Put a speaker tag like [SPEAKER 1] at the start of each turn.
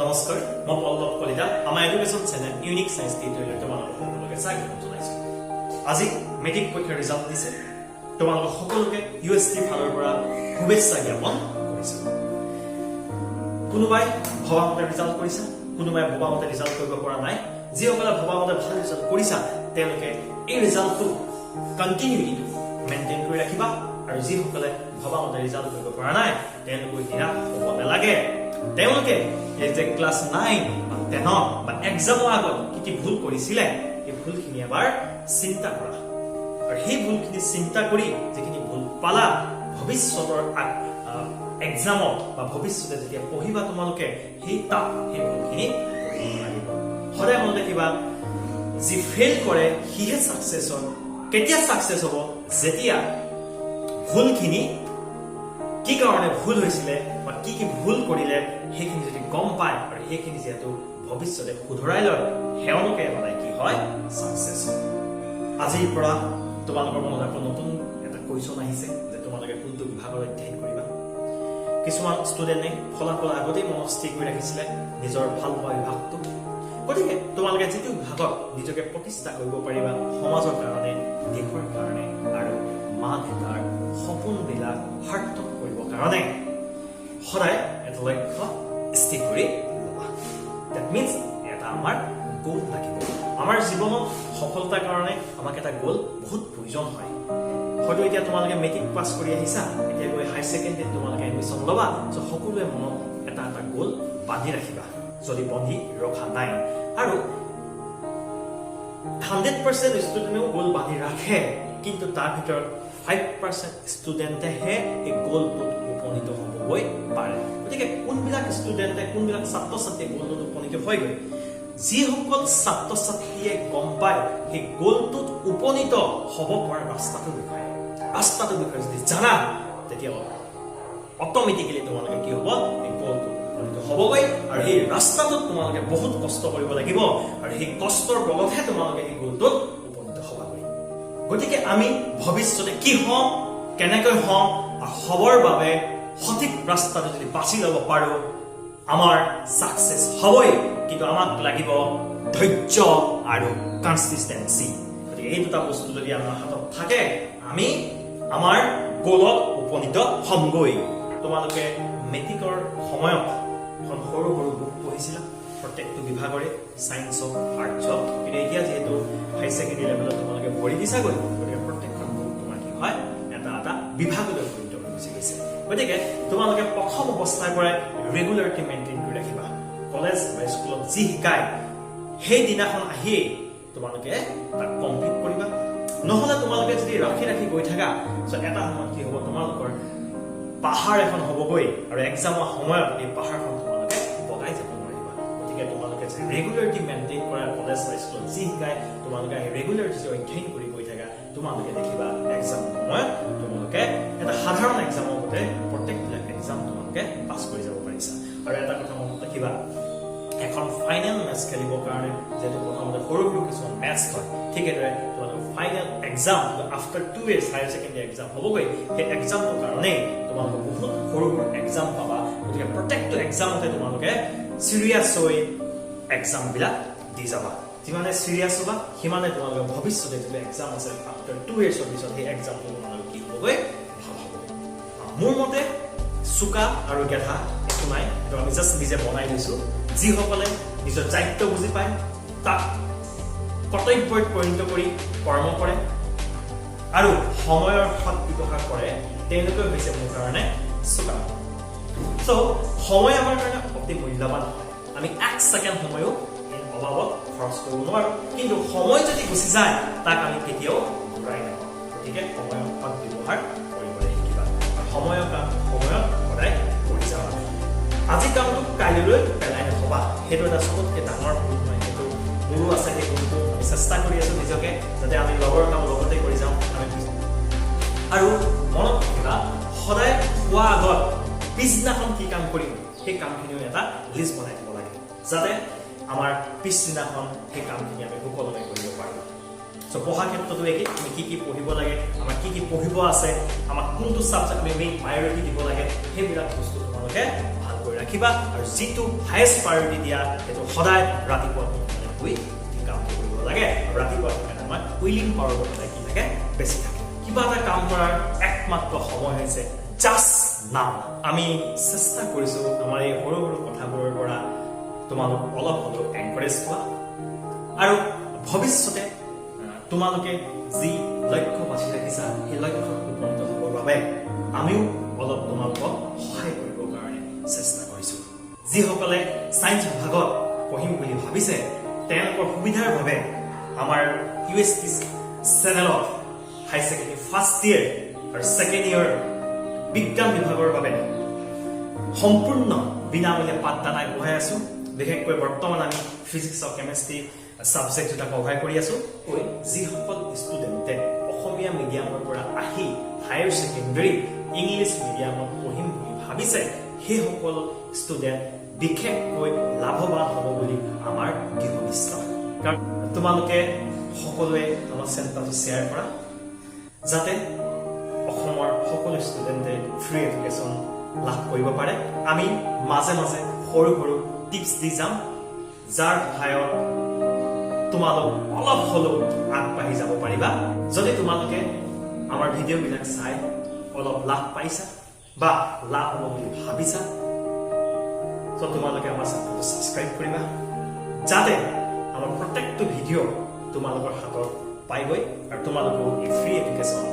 [SPEAKER 1] নমস্কাৰ মই পল্লৱ কলিতা আমাৰ education channel unique science tutorial তোমালোক সকলোকে স্বাগতম জনাইছো আজি মেট্ৰিক পৰীক্ষাৰ ৰিজাল্ট দিছে তোমালোক সকলোকে ইউএসটি ফালৰ পৰা শুভেচ্ছা জ্ঞাপন কৰিছো কোনোবাই ভবামতে ৰিজাল্ট কৰিছা কোনোবাই ভবামতে ৰিজাল্ট কৰিব পৰা নাই যিসকলে ভবামতে ভাল ৰিজাল্ট কৰিছা তেওঁলোকে এই ৰিজাল্টটো কন্টিনিউইটি মেইনটেইন কৰি ৰাখিবা আৰু যিসকলে ভবামতে ৰিজাল্ট কৰিব পৰা নাই তেওঁলোকে নিৰাশ হ'ব নালাগে তেওঁলোকে এই যে ক্লাস 9 বা 10 বা এক্সামৰ আগত কি ভুল কৰিছিলে এই ভুলখিনি এবাৰ চিন্তা কৰা আৰু সেই ভুলখিনি চিন্তা কৰি যিখিনি ভুল পালা ভৱিষ্যতৰ এক্সামত বা ভৱিষ্যতে যেতিয়া পঢ়িবা তোমালোকে সেই ভুলখিনি কৰিব লাগিব সদায় মনত ৰাখিবা যি ফেইল কৰে হিহে সাকসেস হয় কেতিয়া সাকসেস হ'ব যেতিয়া ভুলখিনি কি কাৰণে ভুল হৈছিলে বা কি ভুল কৰিলে সেইখিনি যদি গম পায় আৰু সেইখিনি যেহেতু ভৱিষ্যতে শুধৰাই লয় হেওনকে মানে কি হয় সাকসেস আজিৰ পৰা তোমালোকৰ মনত আকৌ নতুন এটা কুৱেশ্যন আহিছে যে তোমালোকে কোনটো বিভাগৰ অধ্যয়ন কৰিবা কিছুমান ষ্টুডেণ্টে ফলাফল আগতেই মনস্থিৰ কৰি ৰাখিছিলে নিজৰ ভাল পোৱা বিভাগটো গতিকে তোমালোকে যিটো বিভাগত নিজকে প্ৰতিষ্ঠা কৰিব পাৰিবা সমাজৰ কাৰণে দেশৰ কাৰণে আৰু মা দেউতাৰ সপোনবিলাক সাৰ্থক কৰিব কাৰণে সদায় এটা লক্ষ্য স্থিৰ কৰি ল'বা দ্যাট মিন্স এটা আমাৰ গোল থাকিব আমাৰ জীৱনত সফলতাৰ কাৰণে আমাক এটা গোল বহুত প্ৰয়োজন হয় হয়তো এতিয়া তোমালোকে মেট্ৰিক পাছ কৰি আহিছা এতিয়া গৈ হাই ছেকেণ্ডেৰীত তোমালোকে এডমিশ্যন ল'বা চ' সকলোৱে মনত এটা গোল বান্ধি ৰাখিবা যদি বান্ধি ৰখা নাই আৰু 100% ষ্টুডেণ্টেও গোল বান্ধি ৰাখে কিন্তু তাৰ ভিতৰত 5% ষ্টুডেণ্টেহে এই গোলটোত উপনীত হ'বগৈ পাৰে গতিকে কোনবিলাক ষ্টুডেণ্টে কোনবিলাক ছাত্ৰ ছাত্ৰীয়ে গোলটোত উপনীত হয়গৈ যিসকল ছাত্ৰ ছাত্ৰীয়ে গম পায় সেই গোলটোত উপনীত হ'ব পৰা ৰাস্তাটোৰ বিষয়ে যদি জানা তেতিয়া অট'মেটিকেলি তোমালোকে কি হ'ব এই গোলটোত উপনীত হ'বগৈ আৰু সেই ৰাস্তাটোত তোমালোকে বহুত কষ্ট কৰিব লাগিব আৰু সেই কষ্টৰ বলতহে তোমালোকে এই গোলটোত উপনীত হ'বাগৈ গতিকে আমি ভৱিষ্যতে কি হম কেনেকৈ হম আৰু হবৰ বাবে সঠিক ৰাস্তাটো যদি বাছি ল'ব পাৰো আমাৰ সাকসেস হ'বই কিন্তু আমাক লাগিব ধৈৰ্য আৰু কনসিস্টেন্সি গতিকে এই দুটা বস্তু যদি আমাৰ হাতত থাকে আমি আমাৰ গোলত উপনীত হ'মগৈ তোমালোকে মেট্ৰিকৰ সময়ত এখন সৰু বুক পঢ়িছিলা প্ৰত্যেকটো বিভাগৰে সায়েন্স হওক আৰ্টছ হওক কিন্তু এতিয়া যিহেতু হাই ছেকেণ্ডেৰী লেভেলত তোমালোকে পঢ়ি দিছাগৈ গতিকে প্ৰত্যেকখন বুক তোমাৰ কি হয় এটা বিভাগলৈ পৰিণত হৈ গৈছে গতিকে তোমালোকে প্ৰথম অৱস্থাৰ পৰাই ৰেগুলাৰিটি মেইনটেইন কৰি ৰাখিবা কলেজ বা স্কুলত যি শিকায় সেই দিনাখন আহিয়ে তোমালোকে তাক কমপ্লিট কৰিবা নহ'লে তোমালোকে যদি ৰাখি গৈ থাকা এটা সময়ত কি হ'ব তোমালোকৰ পাহাৰ এখন হ'বগৈ আৰু এক্সামৰ সময়ত এই পাহাৰখন তোমালোকে বগাই যাব নোৱাৰিবা গতিকে তোমালোকে যে ৰেগুলাৰিটি মেইনটেইন কৰা কলেজ বা স্কুলত যি শিকায় তোমালোকে এই ৰেগুলাৰিটি অধ্যয়ন কৰি গৈ থাকা তোমালোকে দেখিবা এক্সামৰ সময়ত তোমালোকে এটা সাধাৰণ এক্সামৰ মতে প্ৰত্যেকবিলাক এক্সাম তোমালোকে পাছ কৰি যাব পাৰিছা আৰু এটা কথা মনত ৰাখিবা এখন ফাইনেল মেটচ খেলিবৰ কাৰণে যেহেতু প্ৰথমতে সৰু কিছুমান মেটচ হয় ঠিক এদৰে তোমালোকৰ final exam after 2 years higher secondary exam হ'বগৈ সেই এক্সামটোৰ কাৰণে তোমালোকে বহুত সৰু এক্সাম পাবা গতিকে প্ৰত্যেকটো এক্সামতে তোমালোকে চিৰিয়াছ হৈ এক্সামবিলাক দি যাবা যিমানে চিৰিয়াছ হ'বা সিমানে তোমালোকে ভৱিষ্যতে যিটো এক্সাম আছে আফটাৰ 2 years পিছত সেই এক্সামটো তোমালোকে কি হ'বগৈ ভাল হ'ব মোৰ মতে চোকা আৰু গেধা একো নাই এইটো আমি জাষ্ট নিজে বনাই লৈছোঁ যিসকলে নিজৰ দায়িত্ব বুজি পায় তাক কৰ্তব্যত পৰিণত কৰি কৰ্ম কৰে আৰু সময়ৰ সৎ ব্যৱহাৰ কৰে তেওঁলোকে হৈছে মোৰ কাৰণে চোকা চ' সময় আমাৰ কাৰণে অতি মূল্যৱান হয় আমি 1 ছেকেণ্ড সময়ো অভাৱত খৰচ কৰিব নোৱাৰো কিন্তু সময় যদি গুচি যায় তাক আমি কেতিয়াও ঘূৰাই নাপাওঁ গতিকে সময়ৰ সৎ ব্যৱহাৰ কৰিবলৈ শিকিবা আৰু সময়ৰ কাম সময়ত সদায় কৰি যাবা আজি কামটো কাইলৈ পেলাই নথবা সেইটো এটা চবতকৈ ডাঙৰ ভুল নহয় সেইটো মোৰো আছে সেই ভুলটো আমি চেষ্টা কৰি আছো নিজকে যাতে আমি লগৰ কাম লগতে কৰি যাওঁ আৰু মনত ৰাখিবা সদায় খোৱা আগত পিছদিনাখন কি কাম কৰিম সেই কামখিনিও এটা লিষ্ট বনাই দিব লাগে যাতে আমাৰ পিছদিনাখন সেই কামখিনি আমি সুকলমে কৰিব পাৰোঁ চ' পঢ়া ক্ষেত্ৰতো একেই আমি কি পঢ়িব লাগে আমাৰ কি পঢ়িব আছে আমাক কোনটো ছাবজেক্ট আমি মেইন প্ৰায়ৰিটি দিব লাগে সেইবিলাক বস্তু তোমালোকে ভালকৈ ৰাখি ৰাখিবা আৰু যিটো হাইয়েষ্ট প্ৰায়োৰিটি দিয়া সেইটো সদায় ৰাতিপুৱা শুই কামটো কৰিব লাগে আৰু ৰাতিপুৱা আমাৰ উইলিং পাৱাৰ সদায় কি থাকে বেছি থাকে কিবা এটা কাম কৰাৰ একমাত্ৰ সময় হৈছে জাষ্ট নাও আমি চেষ্টা কৰিছো আমাৰ এই সৰু সৰু কথাবোৰৰ পৰা তোমালোক অলপ হ'লেও এনকাৰেজ হোৱা আৰু ভৱিষ্যতে তোমালোকে যি লক্ষ্য বাছি ৰাখিছা সেই লক্ষ্যত উপনীত হ'বৰ বাবে আমিও অলপ তোমালোকক সহায় কৰিবৰ কাৰণে চেষ্টা কৰিছো যিসকলে সায়েন্স বিভাগত পঢ়িম বুলি ভাবিছে তেওঁলোকৰ সুবিধাৰ বাবে আমাৰ ইউএছটি চেনেলত হাই ছেকেণ্ডাৰী ফাৰ্ষ্ট ইয়েৰ আৰু ছেকেণ্ড ইয়েৰ বিজ্ঞান বিভাগৰ বাবে সম্পূৰ্ণ বিনামূলীয়া পাঠদান আগবঢ়াই আছো বিশেষকৈ বৰ্তমান আমি ফিজিক্স আৰু কেমেষ্ট্ৰি সাবজেক্ট দুটা কভাৰ কৰি আছো যিসকল ষ্টুডেণ্টে অসমীয়া মিডিয়ামৰ পৰা আহি হায়াৰ ছেকেণ্ডাৰী ইংলিছ মিডিয়ামত পঢ়িম বুলি ভাবিছে সেইসকল ষ্টুডেণ্ট বিশেষকৈ লাভৱান হ'ব বুলি আমাৰ দৃঢ় বিশ্বাস কাৰণ তোমালোকে সকলোৱে আমাৰ চেণ্টাৰটো শ্বেয়াৰ কৰা যাতে অসমৰ সকলো ষ্টুডেণ্টে ফ্ৰী এডুকেশ্যন লাভ কৰিব পাৰে আমি মাজে মাজে সৰু সৰু টিপছ দি যাম যাৰ সহায়ত তোমালোক অলপ হ'লেও আগবাঢ়ি যাব পাৰিবা যদি তোমালোকে আমাৰ ভিডিঅ'বিলাক চাই অলপ লাভ পাইছা বা লাভ হ'ব বুলি ভাবিছা তো তোমালোকে আমাৰ চেনেলটো সাবস্ক্ৰাইব কৰিবা যাতে আমাৰ প্ৰত্যেকটো ভিডিঅ' তোমালোকৰ হাতত পাইগৈ আৰু তোমালোকক এই ফ্ৰী এডুকেশ্যন